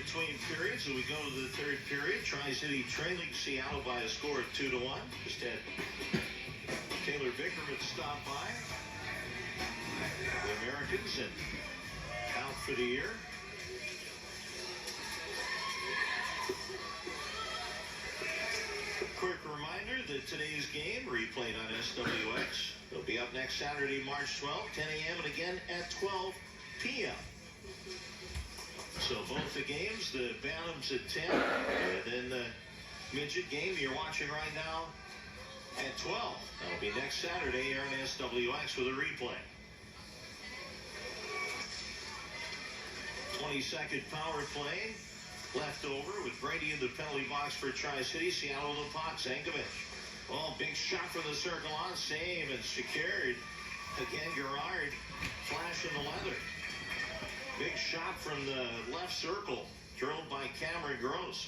between periods, and we go to the third period. Tri-City trailing Seattle by a score of 2-1. Just had Taylor Vickerman stop by. The Americans and out for the year. Quick reminder that today's game replayed on SWX. It'll be up next Saturday, March 12th, 10 a.m. and again at 12 p.m. So both the games, the Bantams at 10, and then the midget game you're watching right now at 12. That'll be next Saturday here on SWX with a replay. 22nd power play left over with Brady in the penalty box for Tri-City. Seattle with the puck. Zankovic. Oh, big shot from the circle on. Save and secured. Again, Gerard flashing the leather. Big shot from the left circle. Drilled by Cameron Gross.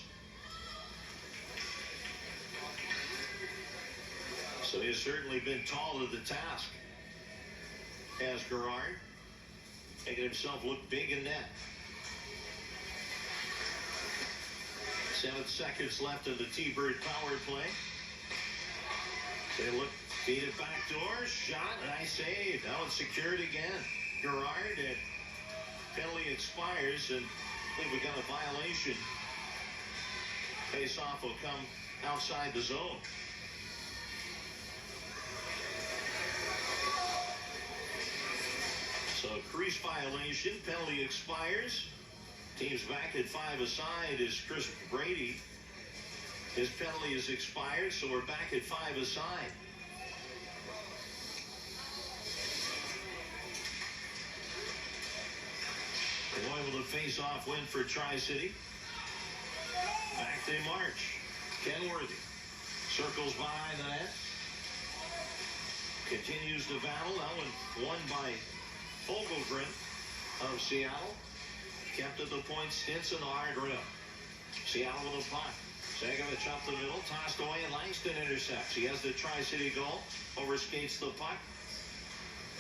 So he has certainly been tall to the task. As Gerard making himself look big in net. 7 seconds left in the T-Bird power play. They look, feed it back door, shot, and I saved. Now it's secured again. Gerard, and penalty expires, and I think we got a violation. Face-off will come outside the zone. So crease violation, penalty expires. Team's back at 5 aside is Chris Brady. His penalty is expired, so we're back at 5 aside. Going with a face-off win for Tri-City. Back they march. Kenworthy circles behind the net. Continues the battle. That one won by Fogelgren of Seattle. Kept at the point, Stinson, the hard rim. Seattle with a puck. Zankovic up the middle, tossed away, and Langston intercepts. He has the Tri-City goal, overskates the puck.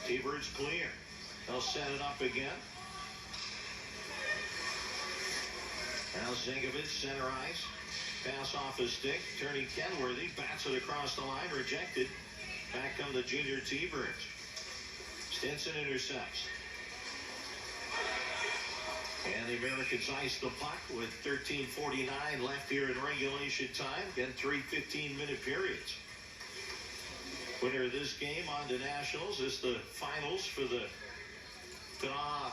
T-Bird's clear. They'll set it up again. Now Zankovic, center ice. Pass off his stick, turning Kenworthy, bats it across the line, rejected. Back come the junior T-Birds. Stinson intercepts. And the Americans ice the puck with 13:49 left here in regulation time. Again, 3 15-minute periods. Winner of this game on to Nationals is the finals for the PNAHA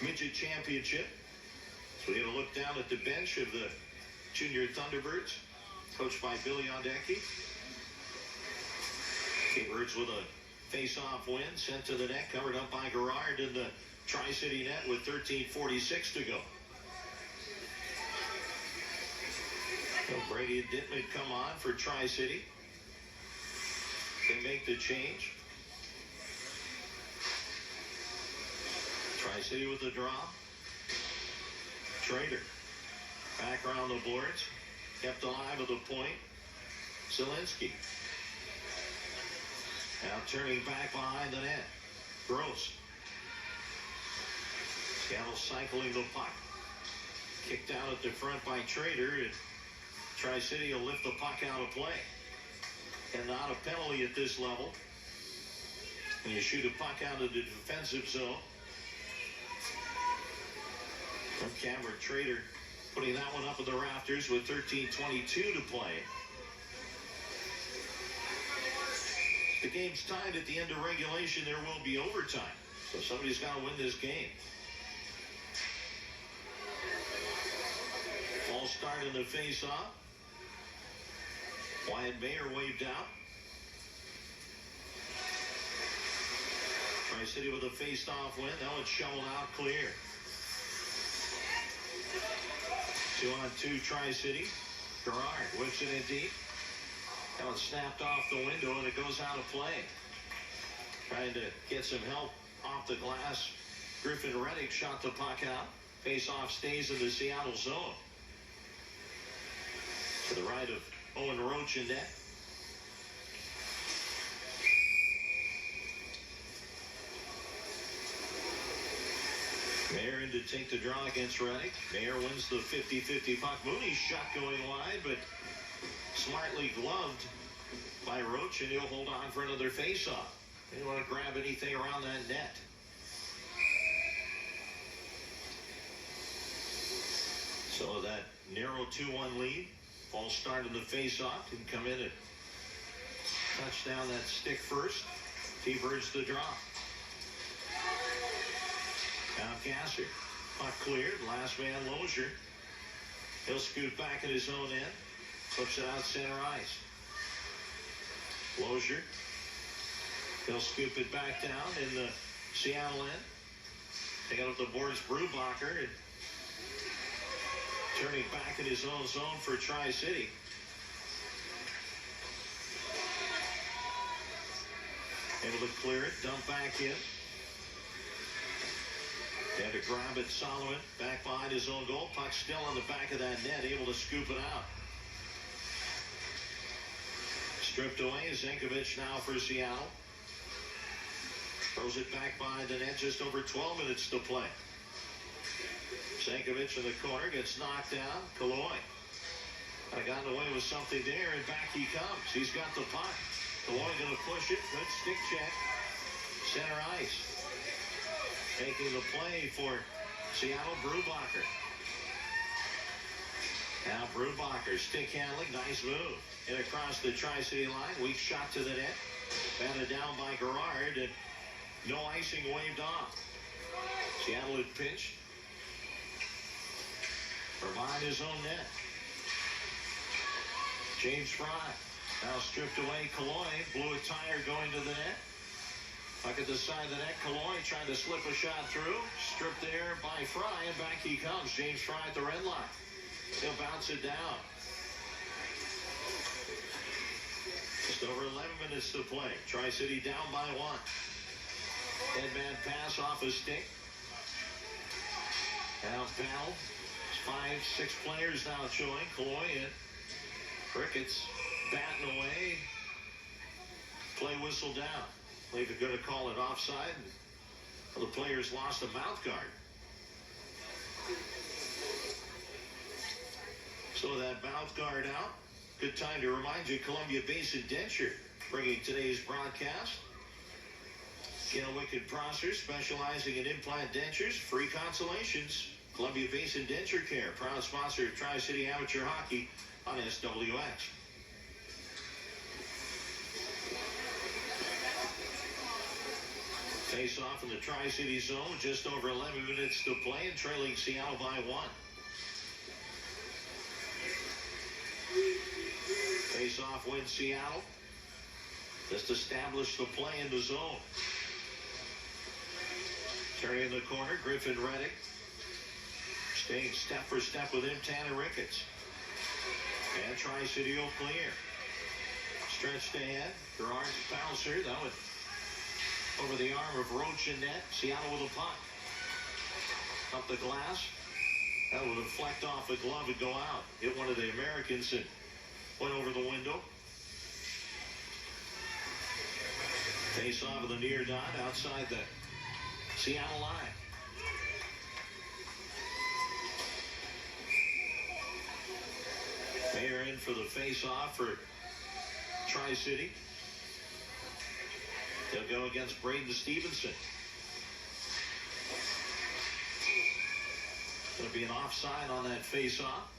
Midget Championship. So we have a look down at the bench of the Junior Thunderbirds, coached by Billy Ondecki. T-Birds with a face-off win, sent to the net, covered up by Gerard in the Tri-City net with 13:46 to go. So Brady and Dittman come on for Tri-City. They make the change. Tri-City with the draw. Trader back around the boards. Kept alive at the point. Zielinski. Now turning back behind the net. Gross. Seattle cycling the puck. Kicked out at the front by Trader. And Tri-City will lift the puck out of play. And not a penalty at this level. When you shoot a puck out of the defensive zone. From Cameron Trader putting that one up in the rafters with 13:22 to play. The game's tied at the end of regulation. There will be overtime. So somebody's got to win this game. False start in the face-off. Wyatt Mayer waved out. Tri-City with a faced-off win. Now it's shoveled out clear. 2-on-2 Tri-City. Gerard whips it in deep. Now it's snapped off the window and it goes out of play. Trying to get some help off the glass. Griffin Reddick shot the puck out. Face-off stays in the Seattle zone. To the right of Owen Roach in net. Mayer in to take the draw against Reddick. Mayer wins the 50-50 puck. Mooney's shot going wide, but smartly gloved by Roach, and he'll hold on for another face-off. They don't want to grab anything around that net. So that narrow 2-1 lead. False start in the face-off. Can come in and touch down that stick first. T-Birds the draw. Now Gasser. Puck cleared. Last man Lozier. He'll scoot back at his own end. Flips it out center ice. Lozier. He'll scoop it back down in the Seattle end. Taking up the boards, Brubacher. And turning back in his own zone for Tri-City. Able to clear it, dump back in. Had to grab it, Solomon, back behind his own goal. Puck still on the back of that net, able to scoop it out. Stripped away, Zenkovic now for Seattle. Throws it back behind the net, just over 12 minutes to play. Zenkovic in the corner, gets knocked down. Kaloy. I got away with something there, and back he comes. He's got the puck. Kaloy going to push it. Good stick check. Center ice. Taking the play for Seattle, Brubacher. Now Brubacher, stick handling, nice move. And across the Tri-City line, weak shot to the net. Batted down by Gerard, and no icing waved off. Seattle had pinched. Behind his own net. James Fry. Now stripped away. Kaloy blew a tire going to the net. Puck at the side of the net. Kaloy trying to slip a shot through. Stripped there by Fry, and back he comes. James Fry at the red line. He'll bounce it down. Just over 11 minutes to play. Tri-City down by 1. Headman pass off his stick. Now Pell. 5-6 players now showing. Kaloy in. Crickets batting away. Play whistle down. I believe they're going to call it offside. The players lost a mouth guard. So that mouth guard out. Good time to remind you, Columbia Basin Denture bringing today's broadcast. Gail Wicked Prosser, specializing in implant dentures, free consolations. Columbia Basin Denture Care, proud sponsor of Tri-City Amateur Hockey on SWX. Face off in the Tri-City zone, just over 11 minutes to play, and trailing Seattle by 1. Face off wins Seattle. Just establish the play in the zone. Turning in the corner, Griffin Reddick. Staying step for step with him, Tanner Ricketts. And Tri-City will clear. Stretched ahead. Gerard's bouncer. That would over the arm of Roach and net. Seattle with a puck. Up the glass. That would deflect off the glove and go out. Hit one of the Americans and went over the window. Face off of the near dot outside the Seattle line. Mayer in for the face-off for Tri-City. They'll go against Braden Stevenson. Going to be an offside on that face-off.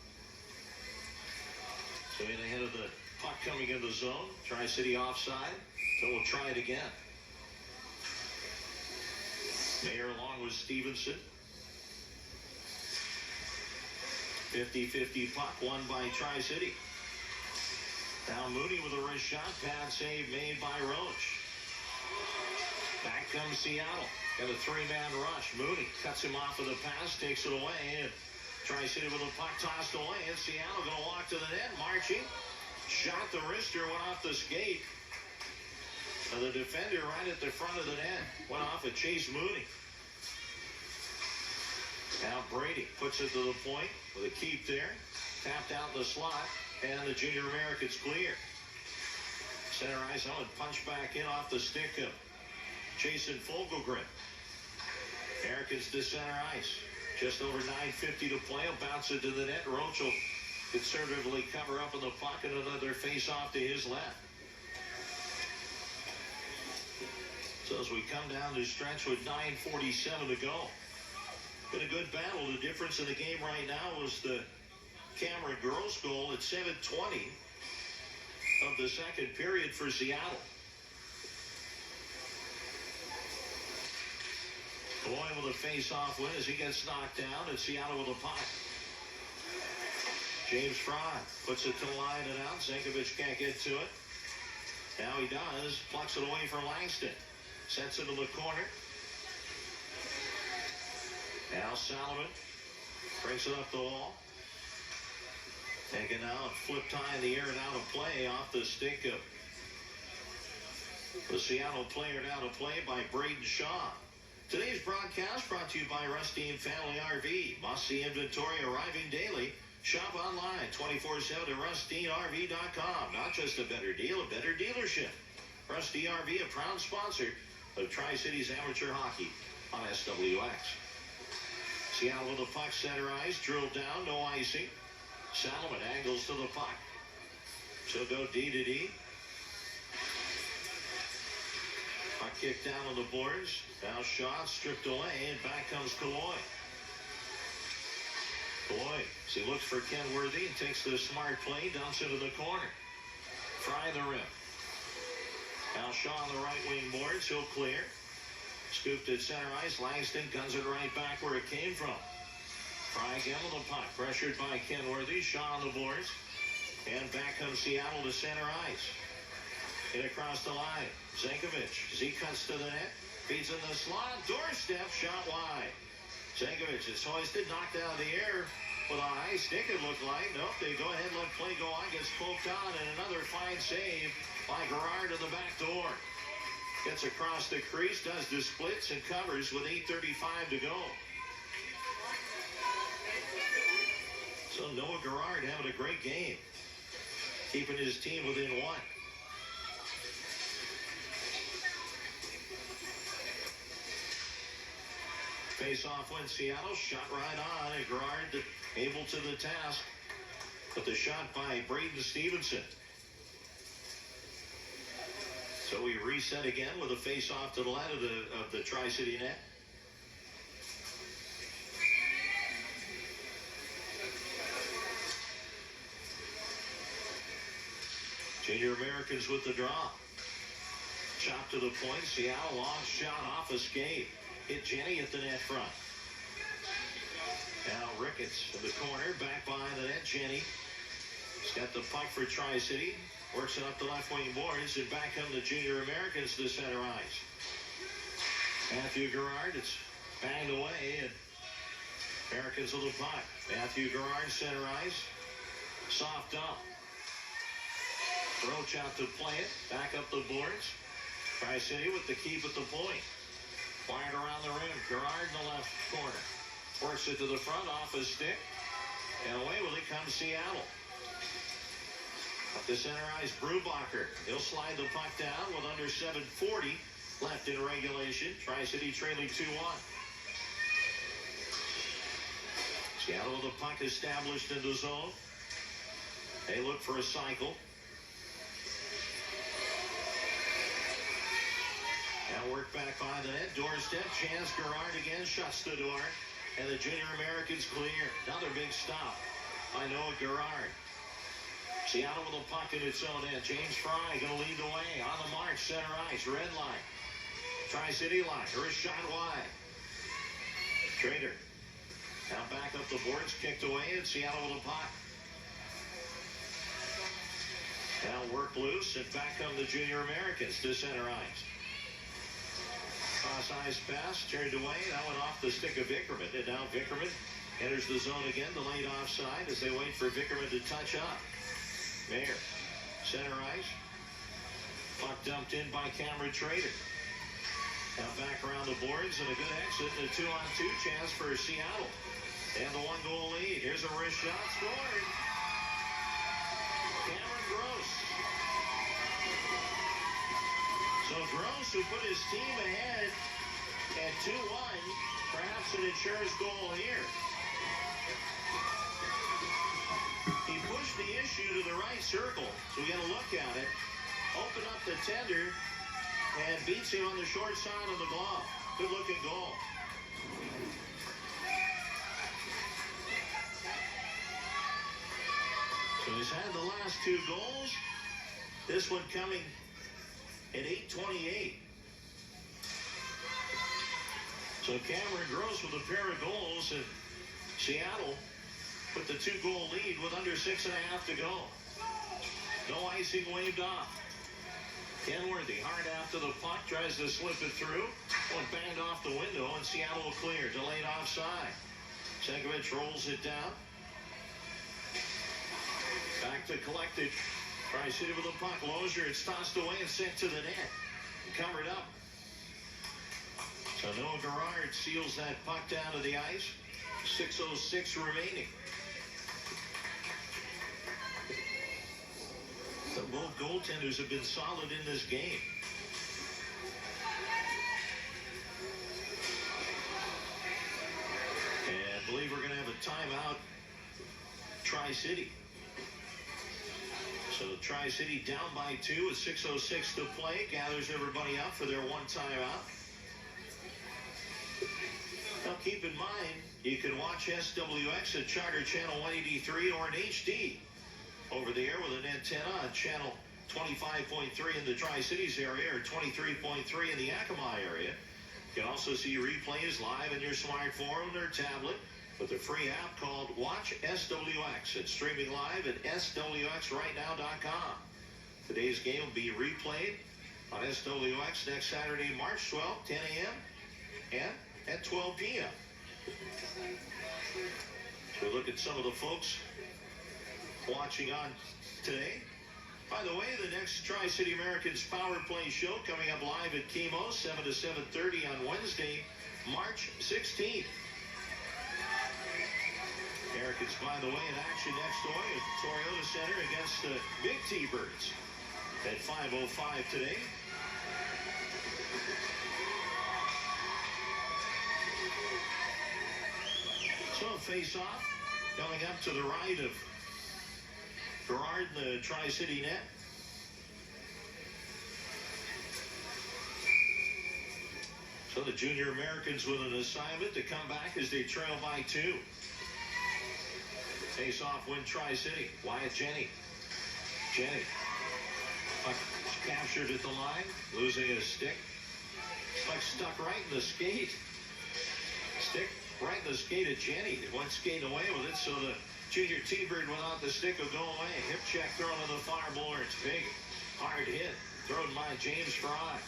So in ahead of the puck coming in the zone. Tri-City offside. So we'll try it again. Mayer along with Stevenson. 50-50 puck won by Tri-City. Now Mooney with a wrist shot. Pad save made by Roach. Back comes Seattle. Got a three-man rush. Mooney cuts him off with a pass, takes it away, and Tri-City with a puck tossed away. And Seattle going to walk to the net. Marching. Shot the wrister, went off the skate. The defender right at the front of the net. Went off of Chase Mooney. Now Brady puts it to the point with a keep there. Tapped out in the slot. And the Junior Americans clear. Center ice out and punch back in off the stick of Jason Fogelgren. Americans to center ice. Just over 9:50 to play. Will bounce it to the net. Roach will conservatively cover up in the pocket. Another face-off to his left. So as we come down the stretch with 9:47 to go. Been a good battle. The difference in the game right now was the Cameron Gross goal at 7:20 of the second period for Seattle. Kaloy with a face-off win as he gets knocked down, and Seattle with a puck. James Fry puts it to the line and out. Zankovich can't get to it. Now he does. Plucks it away from Langston. Sets it to the corner. Now Solomon brings it up the wall. Taken out, flipped high in the air and out of play off the stick of the Seattle player. Now to play by Braden Shaw. Today's broadcast brought to you by Rustine Family RV. Must-see inventory arriving daily. Shop online 24/7 at rustinerv.com. Not just a better deal, a better dealership. Rustine RV, a proud sponsor of Tri-Cities Amateur Hockey on SWX. Seattle with the puck, center ice, drilled down, no icing. Solomon angles to the puck. She'll go D to D. Puck kicked down on the boards. Now shot, stripped away, and back comes Kaloy. Kaloy, as he looks for Kenworthy and takes the smart play, dumps into the corner. Fry the rim. Now Shaw on the right wing boards, he'll clear. Scooped at center ice, Langston guns it right back where it came from. Fry again with the puck, pressured by Kenworthy. Shaw on the boards. And back comes Seattle to center ice. Hit across the line. Zankovich, as he cuts to the net, feeds in the slot, doorstep, shot wide. Zankovich is hoisted, knocked out of the air with a high stick, it looked like. Nope, they go ahead and let play go on, gets poked on, and another fine save by Gerard to the back door. Gets across the crease, does the splits, and covers with 8:35 to go. So Noah Gerard having a great game, keeping his team within one. Face-off win Seattle, shot right on, and Gerard able to the task. But the shot by Braden Stevenson. So we reset again with a face-off to the left of the Tri-City net. Junior Americans with the draw. Chop to the point. Seattle long shot off a skate. Hit Jenny at the net front. Now Ricketts in the corner, back behind the net. Jenny. He's got the puck for Tri-City. Works it up the left wing boards, and back come the Junior Americans to center ice. Matthew Gerard, it's banged away, and Americans with the puck. Matthew Gerard, center ice. Soft up. Roach out to play it. Back up the boards. Tri-City with the keep at the point. Wired around the rim. Gerard in the left corner. Works it to the front off his stick. And away with it comes Seattle. Up to center ice, Brubacher. He'll slide the puck down with under 7:40 left in regulation. Tri-City trailing 2-1. Seattle with the puck established in the zone. They look for a cycle. Now work back by the net. Doorstep. Chance Gerard again shuts the door. And the Junior Americans clear. Another big stop by Noah Gerard. Seattle with a puck in its own end. James Fry going to lead the way. On the march, center ice, red line. Tri-City line. Her shot wide. Trader. Now back up the boards, kicked away, and Seattle with a puck. Now work loose, and back come the Junior Americans to center ice. Cross ice pass, turned away. That went off the stick of Vickerman. And now Vickerman enters the zone again, delayed offside as they wait for Vickerman to touch up. Mayer, center ice. Puck dumped in by Cameron Trader. Now back around the boards and a good exit and a 2-on-2 chance for Seattle. And the 1-goal lead. Here's a wrist shot scored. Cameron Gross. So Gross, who put his team ahead And 2-1, perhaps an insurance goal here. He pushed the issue to the right circle, so we got to look at it. Open up the tender, and beats him on the short side of the glove. Good-looking goal. So he's had the last 2 goals. This one coming at 8:28. So Cameron Gross with a pair of goals, and Seattle with the 2-goal lead with under 6.5 to go. No icing waved off. Kenworthy hard after the puck, tries to slip it through. One banged off the window, and Seattle will clear. Delayed offside. Segovich rolls it down. Back to collect it. Tri-City with the puck. Lozier, it's tossed away and sent to the net. Covered up. So Noah Gerard seals that puck down to the ice. 6:06 remaining. So both goaltenders have been solid in this game. And I believe we're going to have a timeout. Tri-City. So Tri-City down by 2 with 6:06 to play. Gathers everybody up for their one timeout. Now keep in mind, you can watch SWX at Charter Channel 183 or in HD over the air with an antenna on Channel 25.3 in the Tri-Cities area or 23.3 in the Yakima area. You can also see replays live in your smartphone or tablet with a free app called Watch SWX. It's streaming live at swxrightnow.com. Today's game will be replayed on SWX next Saturday, March 12th, 10 a.m. and at 12 p.m. So we look at some of the folks watching on today. By the way, the next Tri-City Americans Power Play show coming up live at Chemo, 7 to 7:30 on Wednesday, March 16th. Americans, by the way, in action next door at Toyota Center against the Big T-Birds at 5:05 today. So a face-off coming up to the right of Gerard in the Tri-City net. So the junior Americans with an assignment to come back as they trail by 2. Face-off win Tri-City. Wyatt Jenny. Puck captured at the line, losing his stick. Puck stuck right in the skate. Stick right in the skate of Jenny. He went skating away with it, so the junior T-Bird without the stick will go away. Hip check thrown on the far boards. Big, hard hit. Thrown by James Fry.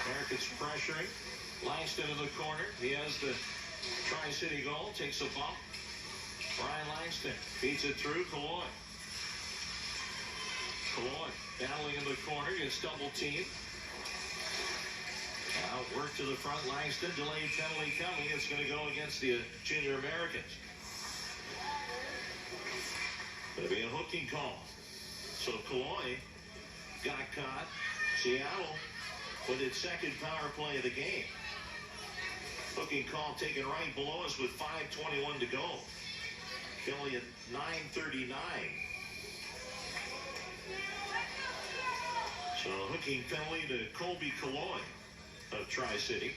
Americans pressuring. Langston in the corner. He has the Tri-City goal. Takes a bump. Brian Langston feeds it through. Kalloy battling in the corner. Gets double teamed. Now work to the front. Langston, delayed penalty coming. It's going to go against the junior Americans. Going to be a hooking call. So Kalloy got caught. Seattle with its second power play of the game. Hooking call taken right below us with 5:21 to go. Philly at 9:39. So hooking penalty to Colby Kalloy of Tri-City.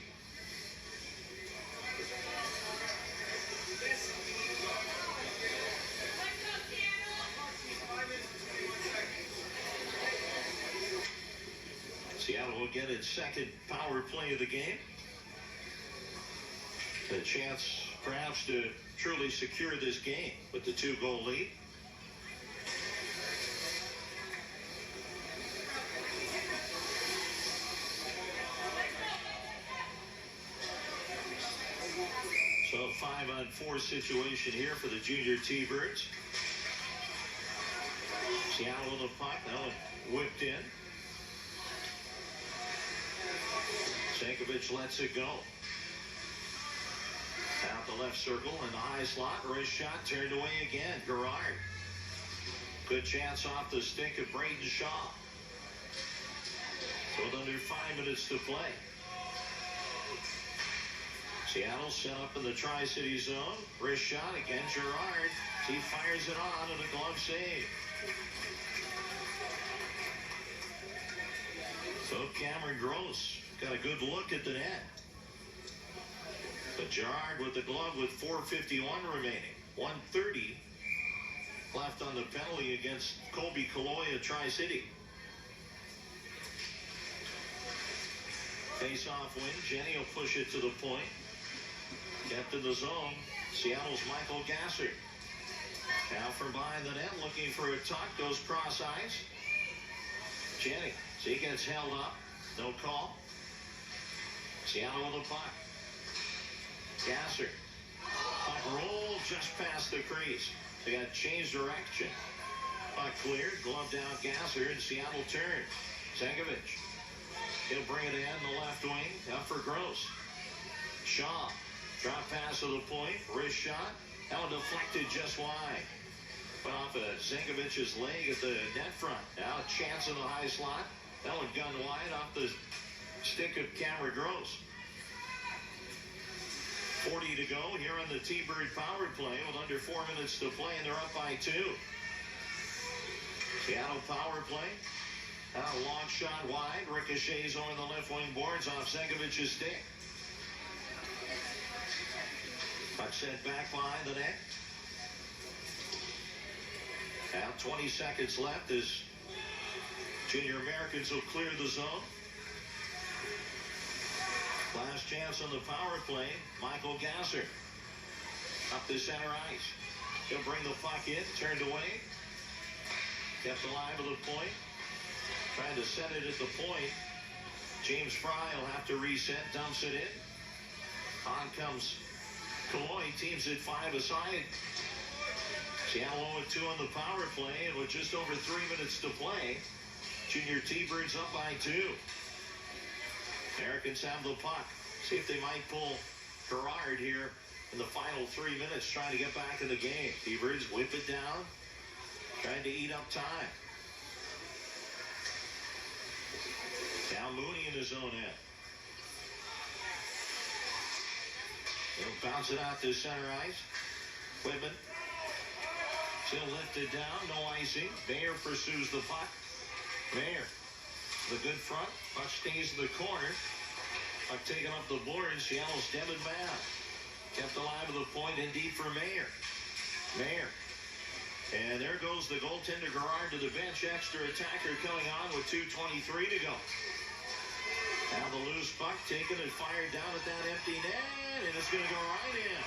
Seattle will get its second power play of the game. A chance perhaps to truly secure this game with the 2-goal lead. So a 5-on-4 situation here for the junior T-Birds. Seattle with the puck. Now whipped in. Segovich lets it go. Out the left circle in the high slot. Wrist shot turned away again. Gerard. Good chance off the stick of Braden Shaw. With under 5 minutes to play. Seattle set up in the Tri-City zone. Wrist shot again, Girard. He fires it on and a glove save. So Cameron Gross got a good look at the net. But Girard with the glove with 4:51 remaining. 1:30 left on the penalty against Colby Kaloya Tri-City. Face-off win. Jenny will push it to the point. Kept in the zone. Seattle's Michael Gasser. Now from behind the net, looking for a tuck. Goes cross-eyes. Jenny. So he gets held up. No call. Seattle with the puck. Gasser. Puck rolled just past the crease. They got changed direction. Puck cleared. Glove down Gasser, and Seattle turns. Zenkovic. He'll bring it in the left wing. Up for Gross. Shaw. Drop pass to the point. Wrist shot. That one deflected just wide. Went off of Zenkovic's leg at the net front. Now a chance in the high slot. That one gunned wide off the stick of Cameron Gross. 40 to go here on the T-Bird power play with under 4 minutes to play, and they're up by 2. Seattle power play. Now a long shot wide. Ricochets on the left wing boards off Zenkovic's stick. Puck sent back behind the net. Now 20 seconds left as Junior Americans will clear the zone. Last chance on the power play. Michael Gasser. Up the center ice. He'll bring the puck in. Turned away. Kept alive at the point. Trying to set it at the point. James Fry will have to reset. Dumps it in. On comes Kaloy. Teams at 5 aside. Seattle 0-2 on the power play. And with just over 3 minutes to play, Junior T-Birds up by 2. Americans have the puck. See if they might pull Girard here in the final 3 minutes, trying to get back in the game. T-Birds whip it down, trying to eat up time. Now Mooney in his own end. He'll bounce it out to center ice. Whitman. Still lifted down, no icing. Mayer pursues the puck. Mayer. The good front. Puck stays in the corner. Puck taken up the boards. Seattle's Devin Babb. Kept alive at the point and deep for Mayer. Mayer. And there goes the goaltender Girard to the bench. Extra attacker coming on with 2:23 to go. Now the loose puck taken and fired down at that empty net. And it's going to go right in.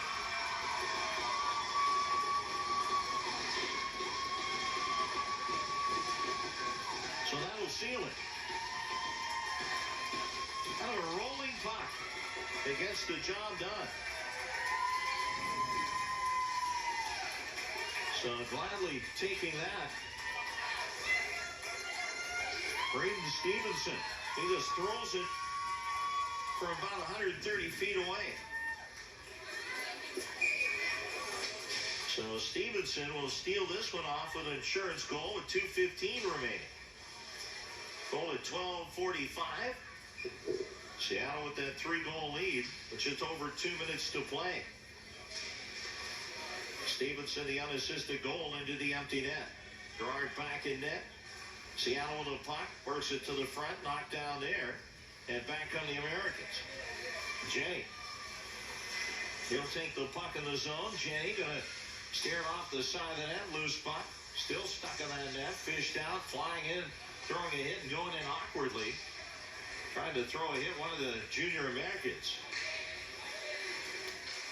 So that'll seal it. Kind of a rolling puck that gets the job done. So gladly taking that. Braden Stevenson. He just throws it from about 130 feet away. So Stevenson will steal this one off with an insurance goal with 2:15 remaining. Goal at 12:45. Seattle with that 3-goal lead, with just over 2 minutes to play. Stevenson, the unassisted goal into the empty net. Girard back in net. Seattle with the puck, works it to the front, knocked down there, and back come the Americans. Jenny. He'll take the puck in the zone. Jenny gonna steer it off the side of the net, loose puck. Still stuck in that net, fished out, flying in, throwing a hit and going in awkwardly. Trying to throw a hit, one of the junior Americans.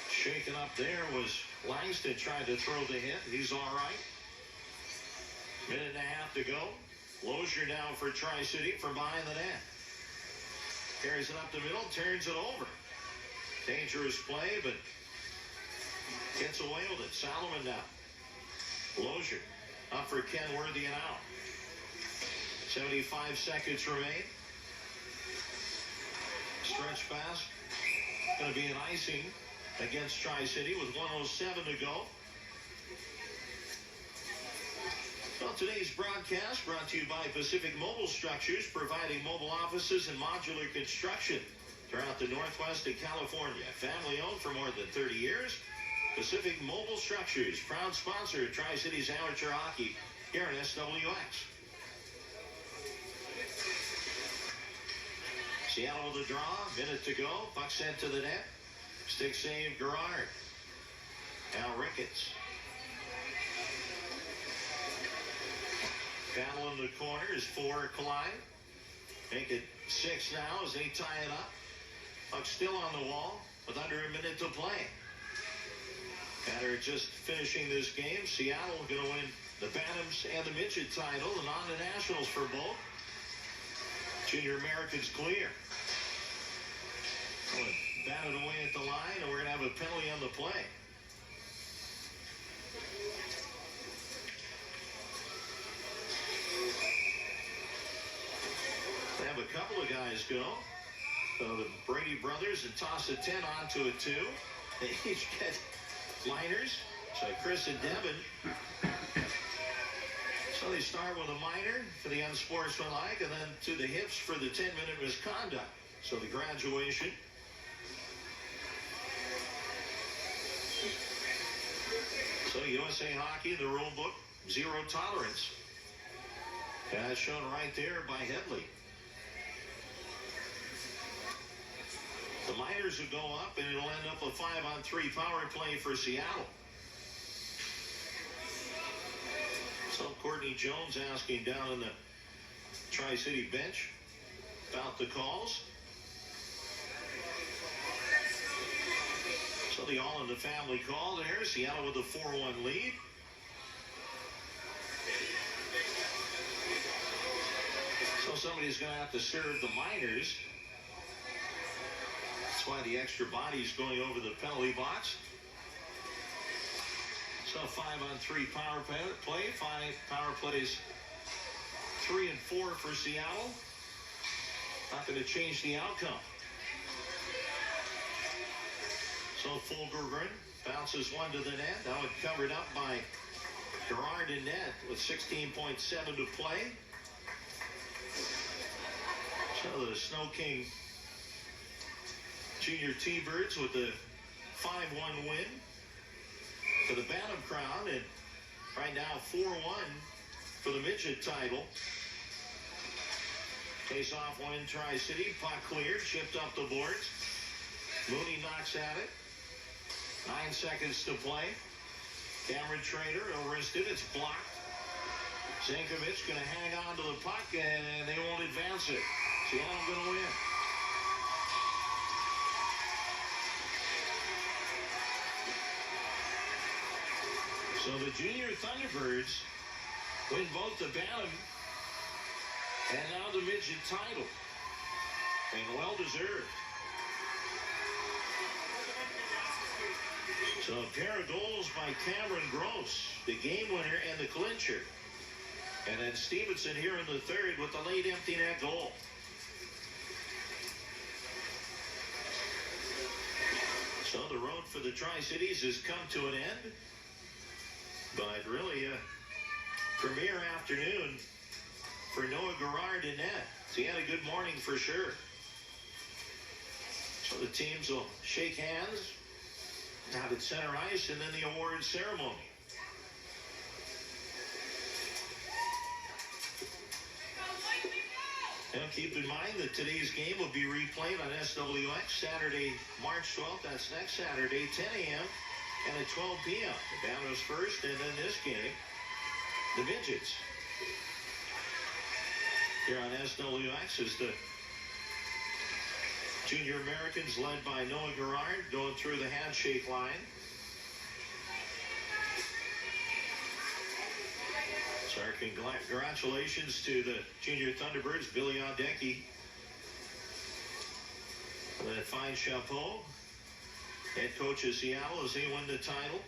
Shaken up there was Langston trying to throw the hit. He's all right. Minute and a half to go. Lozier now for Tri-City from behind the net. Carries it up the middle, turns it over. Dangerous play, but gets away with it. Solomon now. Lozier up for Ken Worthy and out. 75 seconds remain. Stretch pass. Going to be an icing against Tri-City with 1:07 to go. Well, today's broadcast brought to you by Pacific Mobile Structures, providing mobile offices and modular construction. throughout the Northwest of California. Family owned for more than 30 years. Pacific Mobile Structures, proud sponsor of Tri-Cities Amateur Hockey here at SWX. Seattle with a draw, minute to go. Puck sent to the net. Stick save, Gerard. Now Ricketts. Battle in the corners for Collide. Make it 6 now as they tie it up. Puck still on the wall with under a minute to play. After just finishing this game, Seattle going to win the Bantams and the Midget title and on to Nationals for both. Junior Americans clear. Batted away at the line, and we're going to have a penalty on the play. They have a couple of guys go. So the Brady brothers and toss a 10 onto a 2. They each get liners. So Chris and Devin. So they start with a minor for the unsportsmanlike, and then to the hips for the 10-minute misconduct. So the graduation. So USA Hockey, the rule book, 0 tolerance. As shown right there by Headley. The minors will go up, and it'll end up a 5-on-3 power play for Seattle. So Courtney Jones asking down in the Tri-City bench about the calls. So the All in the Family call there. Seattle with a 4-1 lead. So somebody's going to have to serve the minors. That's why the extra body's going over the penalty box. So 5-on-3 power play. 5 power plays, 3 and 4 for Seattle. Not going to change the outcome. So Fulgergren bounces one to the net. Now it covered up by Gerard in net with 16.7 to play. So the Snow King Junior T-Birds with the 5-1 win for the Bantam Crown, and right now 4-1 for the Midget title. Face-off win Tri-City. Puck cleared, chipped up the boards. Mooney knocks at it. 9 seconds to play. Cameron Trader wristed. It's blocked. Zankovic going to hang on to the puck, and they won't advance it. Seattle going to win. So the Junior Thunderbirds win both the Bantam and now the Midget title. And well deserved. So a pair of goals by Cameron Gross, the game winner and the clincher. And then Stevenson here in the third with the late empty net goal. So the road for the Tri-Cities has come to an end. But really a premier afternoon for Noah Gerard in net. So he had a good morning for sure. So the teams will shake hands out at center ice and then the award ceremony. Now keep in mind that today's game will be replayed on SWX Saturday, March 12th. That's next Saturday, 10 a.m. and at 12 p.m. The Bantams first, and then this game, the Midgets. Here on SWX is the Junior Americans led by Noah Gerard going through the handshake line. So our congratulations to the Junior Thunderbirds, Billy Odecki. That fine chapeau. Head coach of Seattle as they win the title.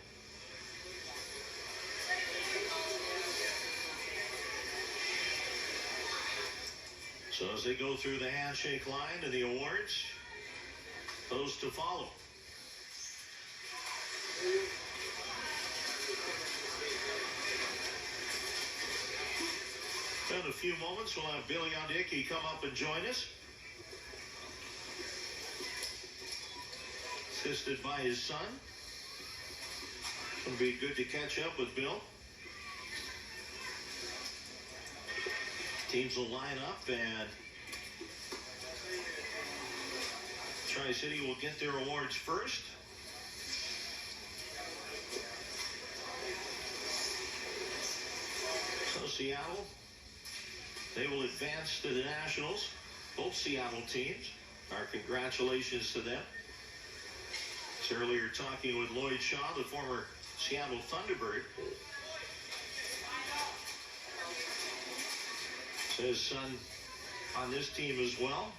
So as they go through the handshake line to the awards, those to follow. In a few moments, we'll have Billy Odecki come up and join us. assisted by his son. It'll be good to catch up with Bill. Teams will line up, and Tri-City will get their awards first. So Seattle, they will advance to the Nationals. Both Seattle teams. Our congratulations to them. Earlier talking with Lloyd Shaw, the former Seattle Thunderbird. His son on this team as well.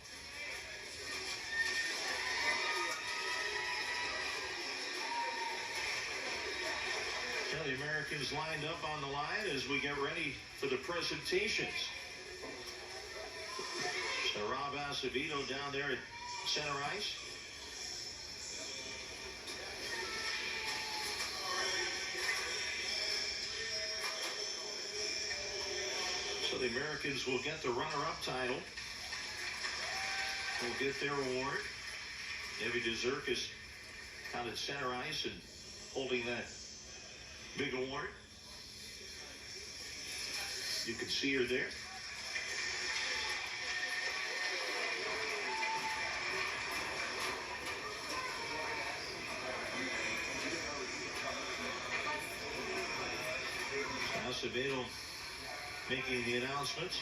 Now the Americans lined up on the line as we get ready for the presentations. So Rob Acevedo down there at center ice. So the Americans will get the runner-up title. Will get their award. Debbie Dezerk out at center ice and holding that big award. You can see her there. Acevedo making the announcements.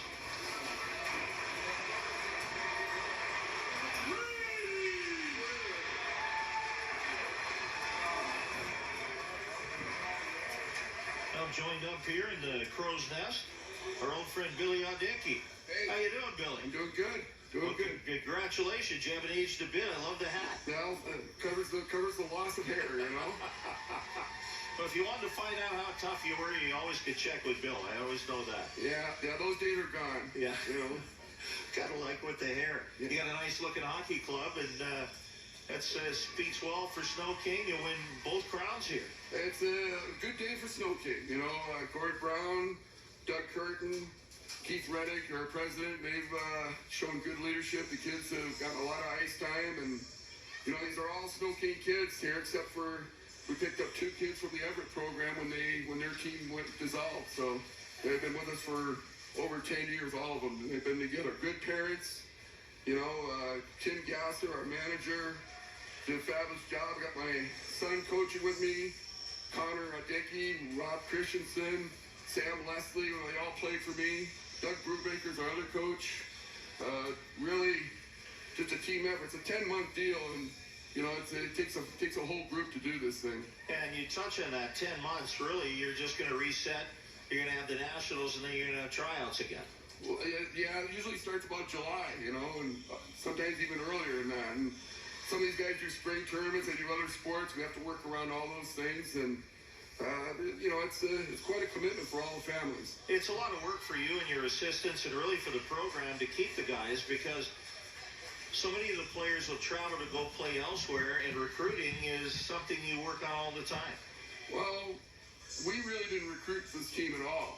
Now joined up here in the Crow's Nest, our old friend Billy Odicki. Hey. How you doing, Billy? I'm doing good. Doing good. Congratulations. You haven't aged a bit. I love the hat. Well, covers the loss of hair, you know. But if you wanted to find out how tough you were, you always could check with Bill. I always know that. Yeah, those days are gone. Yeah. You know. Kind of like with the hair. Yeah. You got a nice looking hockey club, and that speaks well for Snow King. You win both crowns here. It's a good day for Snow King. You know, Gord Brown, Doug Curtin, Keith Reddick, our president, they've shown good leadership. The kids have gotten a lot of ice time, and you know, these are all Snow King kids here, except for we picked up 2 kids from the Everett program when their team went dissolved. So they've been with us for over 10 years, all of them. They've been together. Good parents. You know, Tim Gasser, our manager, did a fabulous job. I got my son coaching with me, Connor Dickey, Rob Christensen, Sam Leslie, they all played for me. Doug Brubaker's our other coach. Really, just a team effort. It's a 10-month deal, and you know, it takes a whole group to do this thing. And you touch on that 10 months, really, you're just going to reset. You're going to have the Nationals, and then you're going to have tryouts again. Well, yeah, it usually starts about July, you know, and sometimes even earlier than that. And some of these guys do spring tournaments, they do other sports. We have to work around all those things, and you know, it's quite a commitment for all the families. It's a lot of work for you and your assistants, and really for the program to keep the guys, because so many of the players will travel to go play elsewhere, and recruiting is something you work on all the time. Well, we really didn't recruit this team at all.